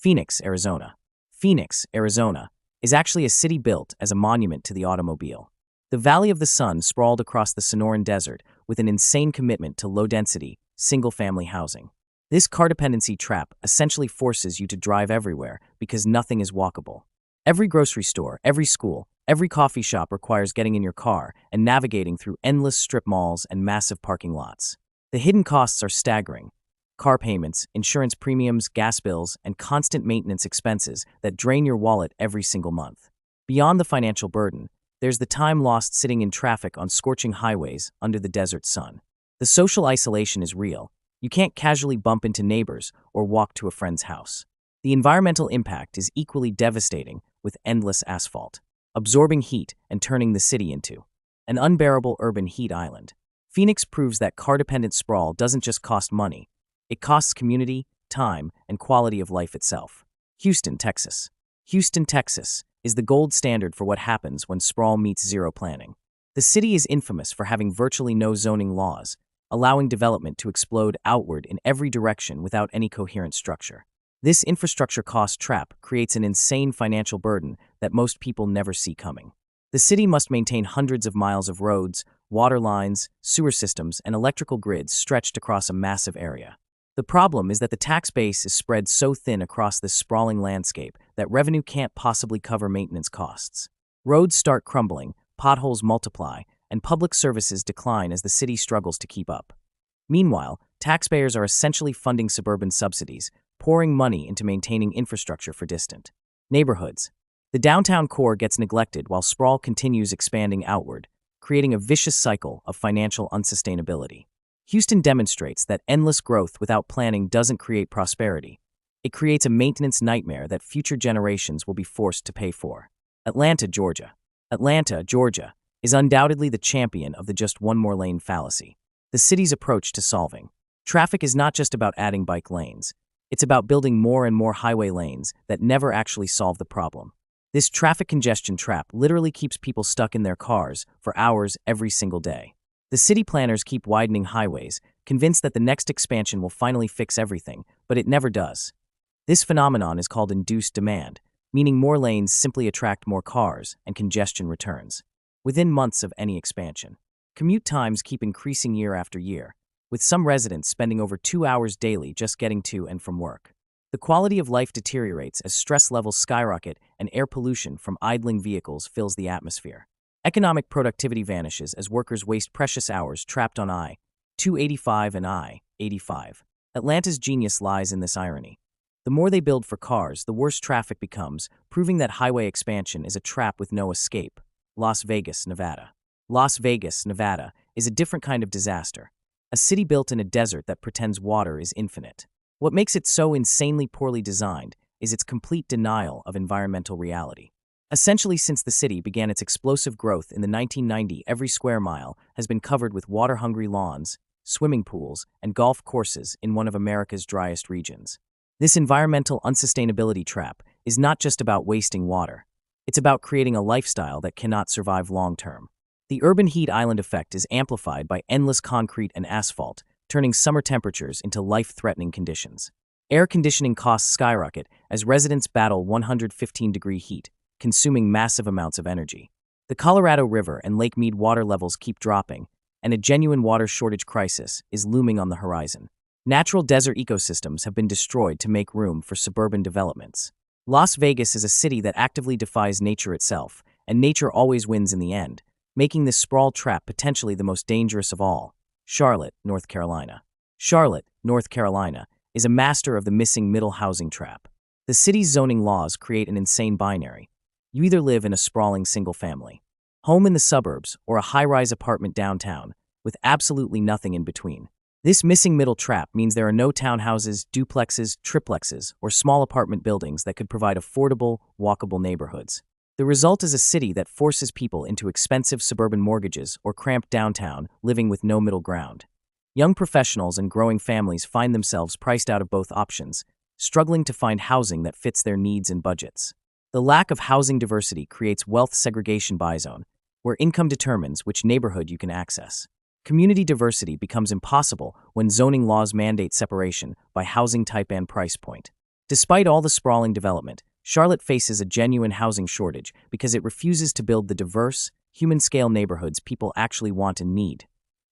Phoenix, Arizona. Phoenix, Arizona, is actually a city built as a monument to the automobile. The Valley of the Sun sprawled across the Sonoran Desert with an insane commitment to low-density, single-family housing. This car dependency trap essentially forces you to drive everywhere because nothing is walkable. Every grocery store, every school, every coffee shop requires getting in your car and navigating through endless strip malls and massive parking lots. The hidden costs are staggering. Car payments, insurance premiums, gas bills, and constant maintenance expenses that drain your wallet every single month. Beyond the financial burden, there's the time lost sitting in traffic on scorching highways under the desert sun. The social isolation is real. You can't casually bump into neighbors or walk to a friend's house. The environmental impact is equally devastating, with endless asphalt, absorbing heat and turning the city into an unbearable urban heat island. Phoenix proves that car-dependent sprawl doesn't just cost money. It costs community, time, and quality of life itself. Houston, Texas. Houston, Texas is the gold standard for what happens when sprawl meets zero planning. The city is infamous for having virtually no zoning laws, allowing development to explode outward in every direction without any coherent structure. This infrastructure cost trap creates an insane financial burden that most people never see coming. The city must maintain hundreds of miles of roads, water lines, sewer systems, and electrical grids stretched across a massive area. The problem is that the tax base is spread so thin across this sprawling landscape that revenue can't possibly cover maintenance costs. Roads start crumbling, potholes multiply, and public services decline as the city struggles to keep up. Meanwhile, taxpayers are essentially funding suburban subsidies, pouring money into maintaining infrastructure for distant neighborhoods. The downtown core gets neglected while sprawl continues expanding outward, creating a vicious cycle of financial unsustainability. Houston demonstrates that endless growth without planning doesn't create prosperity. It creates a maintenance nightmare that future generations will be forced to pay for. Atlanta, Georgia. Atlanta, Georgia is undoubtedly the champion of the just one more lane fallacy. The city's approach to solving traffic is not just about adding bike lanes. It's about building more and more highway lanes that never actually solve the problem. This traffic congestion trap literally keeps people stuck in their cars for hours every single day. The city planners keep widening highways, convinced that the next expansion will finally fix everything, but it never does. This phenomenon is called induced demand, meaning more lanes simply attract more cars and congestion returns. Within months of any expansion, commute times keep increasing year after year, with some residents spending over 2 hours daily just getting to and from work. The quality of life deteriorates as stress levels skyrocket and air pollution from idling vehicles fills the atmosphere. Economic productivity vanishes as workers waste precious hours trapped on I-285 and I-85. Atlanta's genius lies in this irony. The more they build for cars, the worse traffic becomes, proving that highway expansion is a trap with no escape. Las Vegas, Nevada. Las Vegas, Nevada is a different kind of disaster. A city built in a desert that pretends water is infinite. What makes it so insanely poorly designed is its complete denial of environmental reality. Essentially, since the city began its explosive growth in the 1990s, every square mile has been covered with water-hungry lawns, swimming pools, and golf courses in one of America's driest regions. This environmental unsustainability trap is not just about wasting water. It's about creating a lifestyle that cannot survive long-term. The urban heat island effect is amplified by endless concrete and asphalt, turning summer temperatures into life-threatening conditions. Air conditioning costs skyrocket as residents battle 115-degree heat, consuming massive amounts of energy. The Colorado River and Lake Mead water levels keep dropping, and a genuine water shortage crisis is looming on the horizon. Natural desert ecosystems have been destroyed to make room for suburban developments. Las Vegas is a city that actively defies nature itself, and nature always wins in the end, making this sprawl trap potentially the most dangerous of all. Charlotte, North Carolina. Charlotte, North Carolina is a master of the missing middle housing trap. The city's zoning laws create an insane binary. You either live in a sprawling single-family home in the suburbs or a high-rise apartment downtown, with absolutely nothing in between. This missing middle trap means there are no townhouses, duplexes, triplexes, or small apartment buildings that could provide affordable, walkable neighborhoods. The result is a city that forces people into expensive suburban mortgages or cramped downtown, living with no middle ground. Young professionals and growing families find themselves priced out of both options, struggling to find housing that fits their needs and budgets. The lack of housing diversity creates wealth segregation by zone, where income determines which neighborhood you can access. Community diversity becomes impossible when zoning laws mandate separation by housing type and price point. Despite all the sprawling development, Charlotte faces a genuine housing shortage because it refuses to build the diverse, human-scale neighborhoods people actually want and need.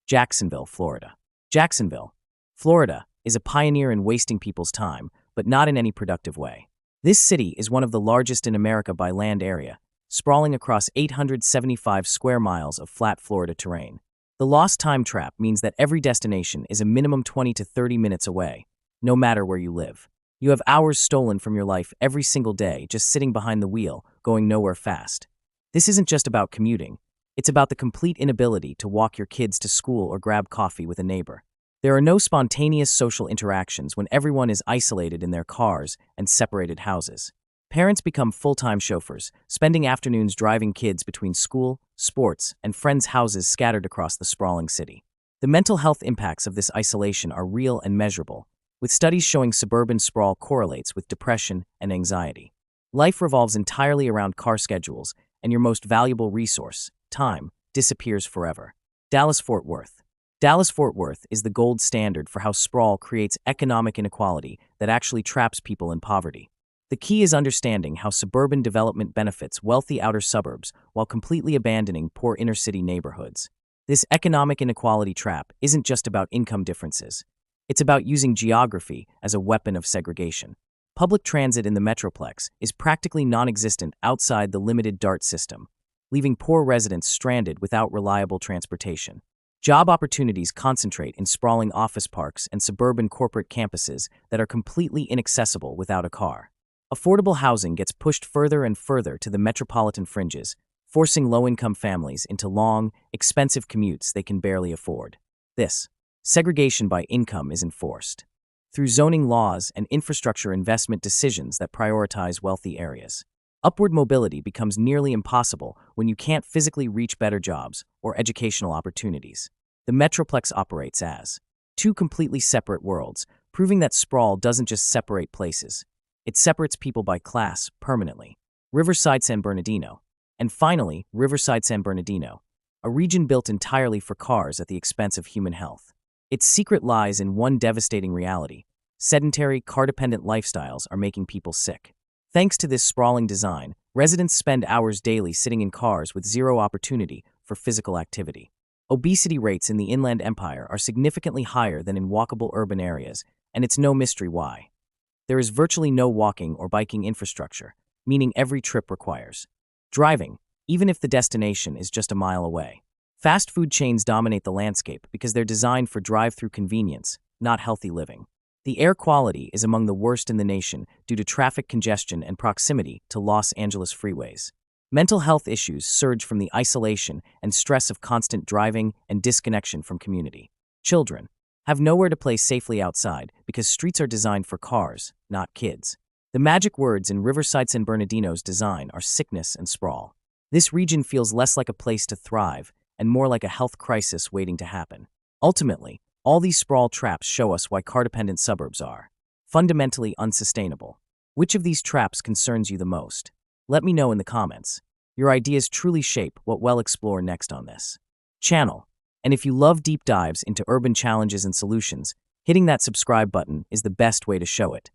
Jacksonville, Florida. Jacksonville, Florida, is a pioneer in wasting people's time, but not in any productive way. This city is one of the largest in America by land area, sprawling across 875 square miles of flat Florida terrain. The lost time trap means that every destination is a minimum 20 to 30 minutes away, no matter where you live. You have hours stolen from your life every single day just sitting behind the wheel, going nowhere fast. This isn't just about commuting. It's about the complete inability to walk your kids to school or grab coffee with a neighbor. There are no spontaneous social interactions when everyone is isolated in their cars and separated houses. Parents become full-time chauffeurs, spending afternoons driving kids between school, sports, and friends' houses scattered across the sprawling city. The mental health impacts of this isolation are real and measurable, with studies showing suburban sprawl correlates with depression and anxiety. Life revolves entirely around car schedules, and your most valuable resource, time, disappears forever. Dallas-Fort Worth. Dallas-Fort Worth is the gold standard for how sprawl creates economic inequality that actually traps people in poverty. The key is understanding how suburban development benefits wealthy outer suburbs while completely abandoning poor inner-city neighborhoods. This economic inequality trap isn't just about income differences. It's about using geography as a weapon of segregation. Public transit in the Metroplex is practically non-existent outside the limited DART system, leaving poor residents stranded without reliable transportation. Job opportunities concentrate in sprawling office parks and suburban corporate campuses that are completely inaccessible without a car. Affordable housing gets pushed further and further to the metropolitan fringes, forcing low-income families into long, expensive commutes they can barely afford. This segregation by income is enforced through zoning laws and infrastructure investment decisions that prioritize wealthy areas. Upward mobility becomes nearly impossible when you can't physically reach better jobs or educational opportunities. The Metroplex operates as two completely separate worlds, proving that sprawl doesn't just separate places. It separates people by class permanently. Riverside San Bernardino. And finally, Riverside San Bernardino, a region built entirely for cars at the expense of human health. Its secret lies in one devastating reality: sedentary, car-dependent lifestyles are making people sick. Thanks to this sprawling design, residents spend hours daily sitting in cars with zero opportunity for physical activity. Obesity rates in the Inland Empire are significantly higher than in walkable urban areas, and it's no mystery why. There is virtually no walking or biking infrastructure, meaning every trip requires driving, even if the destination is just a mile away. Fast food chains dominate the landscape because they're designed for drive-through convenience, not healthy living. The air quality is among the worst in the nation due to traffic congestion and proximity to Los Angeles freeways. Mental health issues surge from the isolation and stress of constant driving and disconnection from community. Children have nowhere to play safely outside because streets are designed for cars, not kids. The magic words in Riverside San Bernardino's design are sickness and sprawl. This region feels less like a place to thrive and more like a health crisis waiting to happen. Ultimately, all these sprawl traps show us why car-dependent suburbs are fundamentally unsustainable. Which of these traps concerns you the most? Let me know in the comments. Your ideas truly shape what we'll explore next on this channel. And if you love deep dives into urban challenges and solutions, hitting that subscribe button is the best way to show it.